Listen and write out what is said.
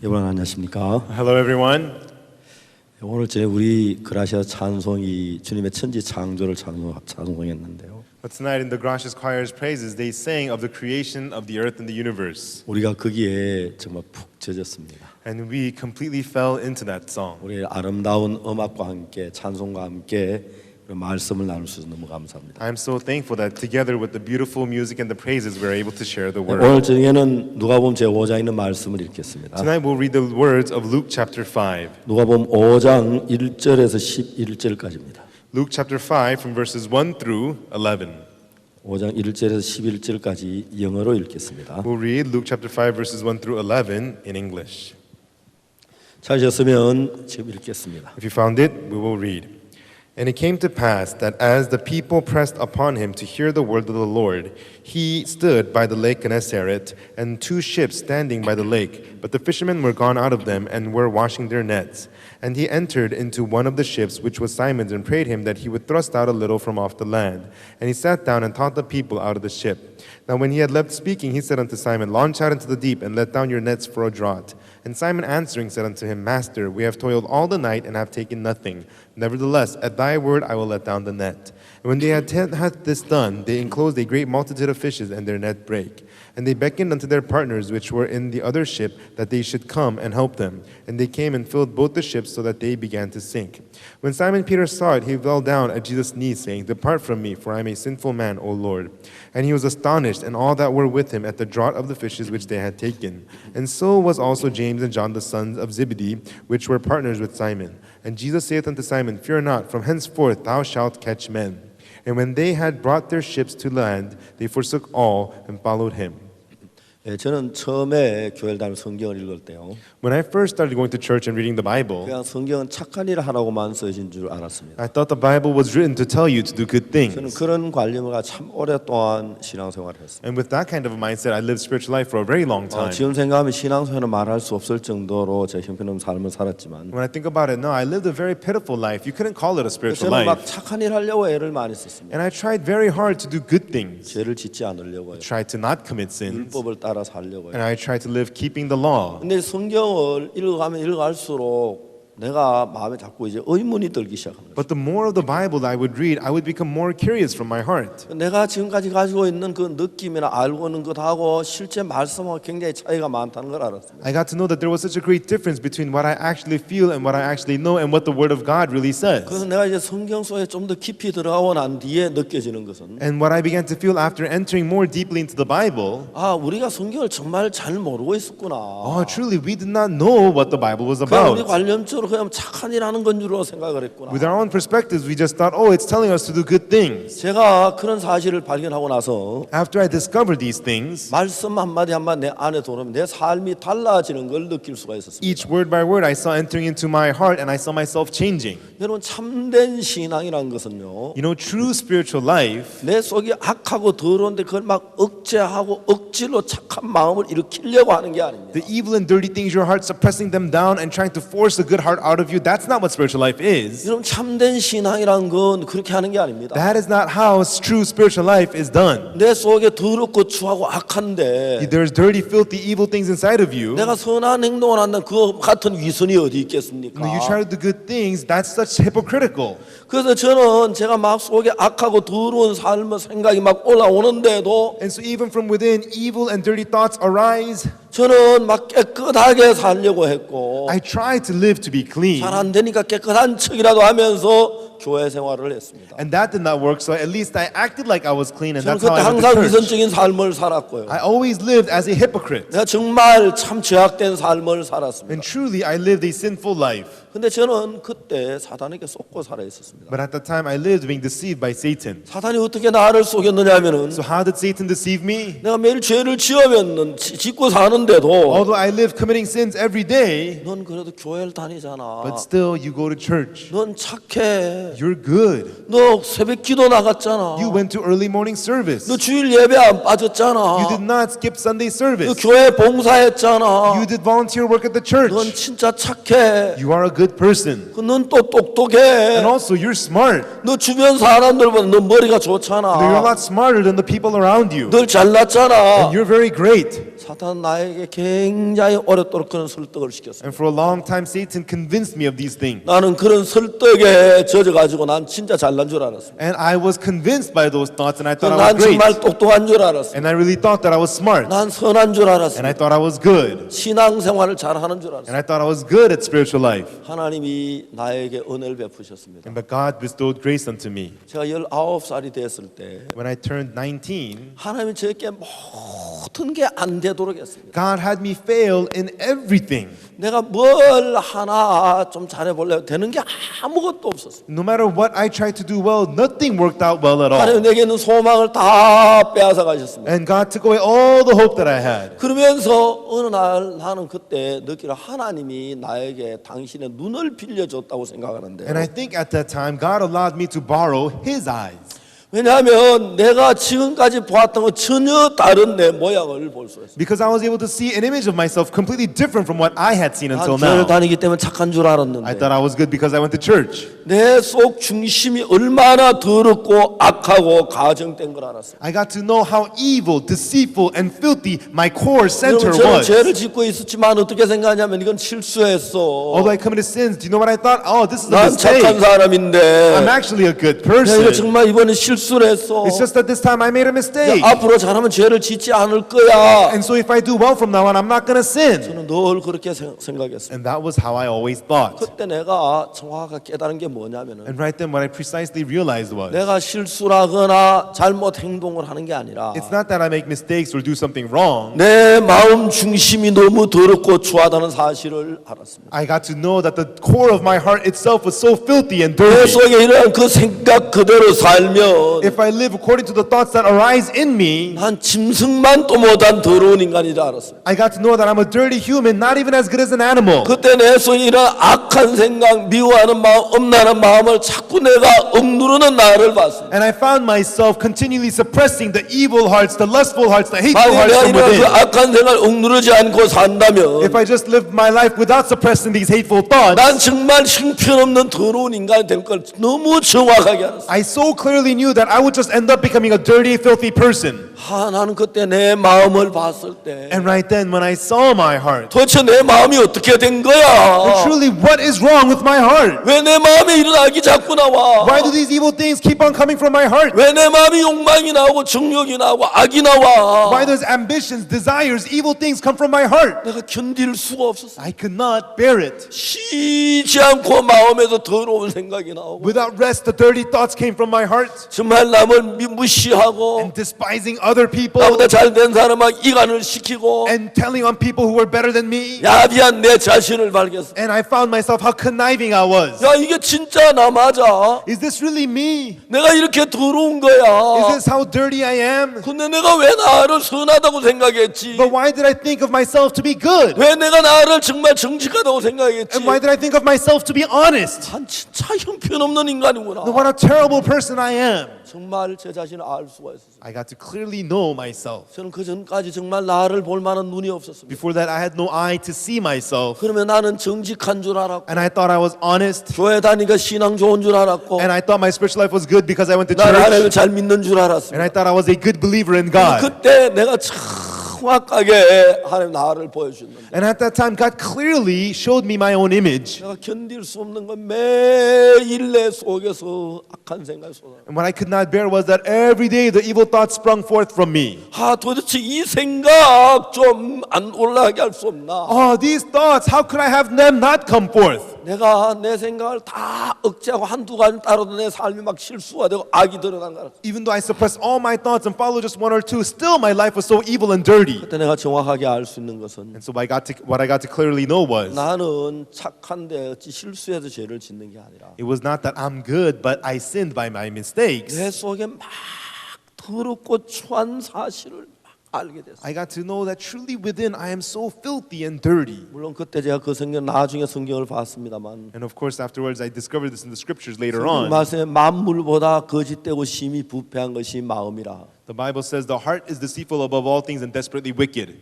여러분 안녕하십니까? Hello, everyone. 오늘 저녁에 우리 그라시아 찬송이 주님의 천지 창조를 찬송했는데요. But tonight in the Gracious Choir's praises, they sang of the creation of the earth and the universe. 우리가 거기에 정말 푹 젖었습니다. And we completely fell into that song. 우리 아름다운 음악과 함께 찬송과 함께 말씀을 나눌 수 있어서 너무 감사합니다. I'm so thankful that together with the beautiful music and the praises, we're able to share the word. 오늘 저녁에는 누가복음 제5장에 있는 말씀을 읽겠습니다. Tonight we'll read the words of Luke chapter 5. 누가복음 5장 1절에서 11절까지입니다. Luke chapter 5 from verses 1 through 11. 5장 1절에서 11절까지 영어로 읽겠습니다. We'll read Luke chapter 5 verses 1 through 11 in English. 찾으셨으면 지금 읽겠습니다. If you found it, we will read. And it came to pass that as the people pressed upon him to hear the word of the Lord, he stood by the lake Gennesaret, and two ships standing by the lake. But the fishermen were gone out of them and were washing their nets. And he entered into one of the ships, which was Simon's, and prayed him that he would thrust out a little from off the land. And he sat down and taught the people out of the ship. Now when he had left speaking, he said unto Simon, Launch out into the deep, and let down your nets for a draught. And Simon answering said unto him, Master, we have toiled all the night and have taken nothing. Nevertheless, at thy word I will let down the net. And when they had this done, they enclosed a great multitude of fishes, and their net brake. And they beckoned unto their partners which were in the other ship, that they should come and help them. And they came and filled both the ships, so that they began to sink. When Simon Peter saw it, he fell down at Jesus' knees, saying, Depart from me, for I am a sinful man, O Lord. And he was astonished, and all that were with him, at the draught of the fishes which they had taken. And so was also James and John the sons of Zebedee, which were partners with Simon. And Jesus saith unto Simon, Fear not, from henceforth thou shalt catch men. And when they had brought their ships to land, they forsook all and followed him. 저는 처음에 교회를 다니며 성경을 읽을 때요. When I first started going to church and reading the Bible, 그냥 성경은 착한 일을 하라고만 써진 줄 알았습니다. I thought the Bible was written to tell you to do good 저는 things. 그런 관념과 참 오랫동안 신앙생활을 했습니다. And with that kind of a mindset, I lived spiritual life for a very long time. 지금 생각하면 신앙생활은 말할 수 없을 정도로 제 형편없는 삶을 살았지만 When I think about it now, I lived a very pitiful life. You couldn't call it a spiritual 저는 막 life. 착한 일 하려고 애를 많이 썼습니다. And I tried very hard to do good things. 죄를 짓지 않으려고요. Tried to not commit sins. 율법을 따라 살려고요. And I tried to live keeping the law. 근데 성경을 읽어가면 읽어갈수록 내가 마음에 자꾸 이제 의문이 들기 시작합니다. But the more of the Bible that I would read, I would become more curious from my heart. 내가 지금까지 가지고 있는 그 느낌이나 알고 있는 것하고 실제 말씀하고 굉장히 차이가 많다는 걸 알았습니다. I got to know that there was such a great difference between what I actually feel and what I actually know and what the Word of God really says. 그래서 내가 이제 성경 속에 좀 더 깊이 들어가고 난 뒤에 느껴지는 것은 And what I began to feel after entering more deeply into the Bible, 우리가 성경을 정말 잘 모르고 있었구나. truly we did not know what the Bible was 그냥 우리 about. 관념적으로 그냥 착한 일 하는 건 줄로 생각을 했구나. With our own perspectives, we just thought, it's telling us to do good things. 제가 그런 사실을 발견하고 나서 After I discovered these things, 말씀 한마디 한마디 내 안에 들어오면 내 삶이 달라지는 걸 느낄 수가 있었습니다. each word by word, I saw entering into my heart and I saw myself changing. 여러분 참된 신앙이란 것은요. You know, true spiritual life, 내 속이 악하고 더러운데 그걸 막 억제하고 억지로 착한 마음을 일으키려고 하는 게 아닙니다. the evil and dirty things in your heart, suppressing them down and trying to force a good heart out of you, that's not what spiritual life is. 여러분 참된 신앙이란 건 그렇게 하는 게 아닙니다. That is not how true spiritual life is done. 내 속에 더럽고 추하고 악한데 There's dirty, filthy, evil things inside of you. 내가 선한 행동을 한다면 그 같은 위선이 어디 있겠습니까? When you try to do good things, that's such hypocritical. 그래서 저는 제가 막 속에 악하고 더러운 삶의 생각이 막 올라오는데도 And so even from within, evil and dirty thoughts arise. 저는 막 깨끗하게 살려고 했고 I try to live to be clean. 잘 안 되니까 깨끗한 척이라도 하면서 교회 생활을 했습니다. And that did not work, so at least I acted like I was clean, and 저는 that's how 그때 I went to 항상 church. 위선적인 삶을 살았고요. I always lived as a hypocrite. 내가 정말 참 죄악된 삶을 살았습니다. And truly, I lived a sinful life. 근데 저는 그때 사단에게 속고 살아 있었습니다. But at the time, I lived being deceived by Satan. 사단이 어떻게 나를 속였느냐면은 So how did Satan deceive me? 내가 매일 죄를 지으면 짓고 사는데도 Although I lived committing sins every day, 넌 그래도 교회를 다니잖아. but still you go to church. 넌 착해. You're good. 너 새벽 기도 나갔잖아. You went to early morning service. 너 주일 예배 안 빠졌잖아. You did not skip Sunday 너 service. 교회 봉사했잖아. You did volunteer work at the 넌 church. 진짜 착해. You are a good person. 넌 또 똑똑해. And also, you're smart. 너 주변 사람들보다 너 머리가 You're a 좋잖아. lot smarter than the people around you. 널 잘났잖아. And you're very great. 사탄은 나에게 굉장히 오랫도록 그런 설득을 시켰어요. And for a long time, Satan convinced me of these things. 나는 그런 설득에 젖어가지고 난 진짜 잘난 줄 알았습니다. And I was convinced by those thoughts, and I thought I 난 was great. 정말 똑똑한 줄 알았습니다. And I really thought that I was smart. 난 선한 줄 And I 알았습니다. thought I was good. 신앙생활을 잘하는 줄 And 알았습니다. I thought I was good at spiritual life. 하나님이 나에게 은혜를 베푸셨습니다. And but God bestowed grace unto me. 제가 19살이 됐을 때 When I turned 19, 하나님이 저에게 모든 게 안 되도록 했습니다. God had me fail in everything. 내가 뭘 하나 좀 잘해볼래 되는 게 아무것도 없었어요. No matter what I tried to do well, nothing worked out well at all. 하나님 내게 있는 소망을 다 빼앗아 가셨습니다. And God took away all the hope that I had. 그러면서 어느 날 나는 그때 느끼라 하나님이 나에게 당신의 눈을 빌려줬다고 생각하는데 And I think at that time, God allowed me to borrow His eyes. 왜냐하면 내가 지금까지 보았던 것 전혀 다른 내 모양을 볼 수 있어요. Because I was able to see an image of myself completely different from what I had seen 난 until 교회를 now. 다니기 때문에 착한 줄 I 알았는데 thought I was good because I went to church. 내 속 중심이 얼마나 더럽고 악하고 가정된 걸 알았어요. I got to know how evil, deceitful, and filthy my core center 여러분 저는 죄를 was. 짓고 있었지만 어떻게 생각하냐면 이건 실수했어. Although I committed sins, do you know what I thought? Oh, this is a 난 착한 mistake. 사람인데 I'm actually a good 내가 이거 person. 정말 이번에 실수를 했어. It's just that this time I made a mistake. 앞으로 잘하면 죄를 짓지 않을 거야. And so if I do well from now on, I'm not going to sin. 저는 늘 그렇게 생각했어요. And that was how I always thought. 그때 내가 정확하게 깨달은 게 뭐냐면은 And right then, what I precisely realized was, 내가 실수라거나 잘못 행동을 하는 게 아니라 it's not that I make mistakes or do something wrong. 내 마음 중심이 너무 더럽고 추하다는 사실을 알았습니다. I got to know that the core of my heart itself was so filthy and 내 dirty. 속에 이러한 그 생각 그대로 살면 If I live according to the thoughts that arise in me, 난 짐승만 또 못한 더러운 인간이라 알았어요. I got to know that I'm a dirty human, not even as good as an animal. 그때 내 속에 이런 악한 생각, 미워하는 마음, 엄란한 마음을 자꾸 내가 억누르는 나를 봤습니다. And I found myself continually suppressing the evil hearts, the lustful hearts, the hateful 만약 hearts 내가 from 이런 그 within. 악한 생각을 억누르지 않고 산다면 If I just lived my life without suppressing these hateful thoughts, 난 정말 형편없는 더러운 인간이 될 걸 너무 정확하게 알았어요. I so clearly knew that I would just end up becoming a dirty, filthy person. 나는 그때 내 마음을 봤을 때 And right then, when I saw my heart, 도대체 내 마음이 어떻게 된 and 거야? truly, what is wrong with my heart? 왜 내 마음에 이런 악이 자꾸 나와? Why do these evil things keep on coming from my heart? 왜 내 마음이 욕망이 나오고 정욕이 나오고 악이 나와? Why does ambitions, desires, evil things come from my heart? 내가 견딜 수가 없었어. I could not bear it. 쉬지 않고 마음에서 더러운 생각이 나오고 Without rest, the dirty thoughts came from my heart. 정말 남을 무시하고 And despising other people. 나보다 잘된 사람만 이간을 시키고 And telling on people who were better than me. 야비한 내 자신을 발견했어. And I found myself how conniving I was. 야 이게 진짜 나 맞아? Is this really me? 내가 이렇게 더러운 Is 거야. this how dirty I am? 근데 내가 왜 나를 선하다고 생각했지? But why did I think of myself to be good? 왜 내가 나를 정말 정직하다고 생각했지? And why did I think of myself to be honest? 난 진짜 형편없는 인간이구나. What a terrible person I am. 정말 제 자신을 알 수가 있었어요. I got to clearly know myself. 저는 그 전까지 정말 나를 볼 만한 눈이 없었습니다. Before that, I had no eye to see myself. 그러면 나는 정직한 줄 알았고 And I thought I was honest. 교회 다니니까 신앙 좋은 줄 알았고 And I thought my spiritual life was good because I went to 나는 하나님을 church. 잘 믿는 줄 And 알았습니다. I thought I was a good believer in God. 그때 내가 정확하게 하나님 나를 보여주는데 And at that time, God clearly showed me my own image. 내가 견딜 수 없는 건 매일 내 속에서 악한 생각이 쏟아져. And what I could not bear was that every day the evil thoughts sprung forth from me. 도대체 이 생각 좀 안 올라가게 할 수 없나? Oh, these thoughts, how could I have them not come forth? 내가 내 생각을 다 억제하고 한두 가지 따라도 내 삶이 막 실수가 되고 악이 드러난 거야. Even though I suppressed all my thoughts and followed just one or two, still my life was so evil and dirty. 그때 내가 정확하게 알 수 있는 것은 And so what I got to clearly know was, 나는 착한데 어찌 실수해서 죄를 짓는 게 아니라 it was not that I'm good, but I sinned by my mistakes. 내 속에 막 더럽고 추한 사실을 막 알게 됐어요. I got to know that truly within I am so filthy and dirty. 물론 그때 제가 그 성경 나중에 성경을 봤습니다만 And of course, afterwards, I discovered this in the scriptures later 성경 on. 말씀에 만물보다 거짓되고 심히 부패한 것이 마음이라. The Bible says the heart is deceitful above all things and desperately wicked.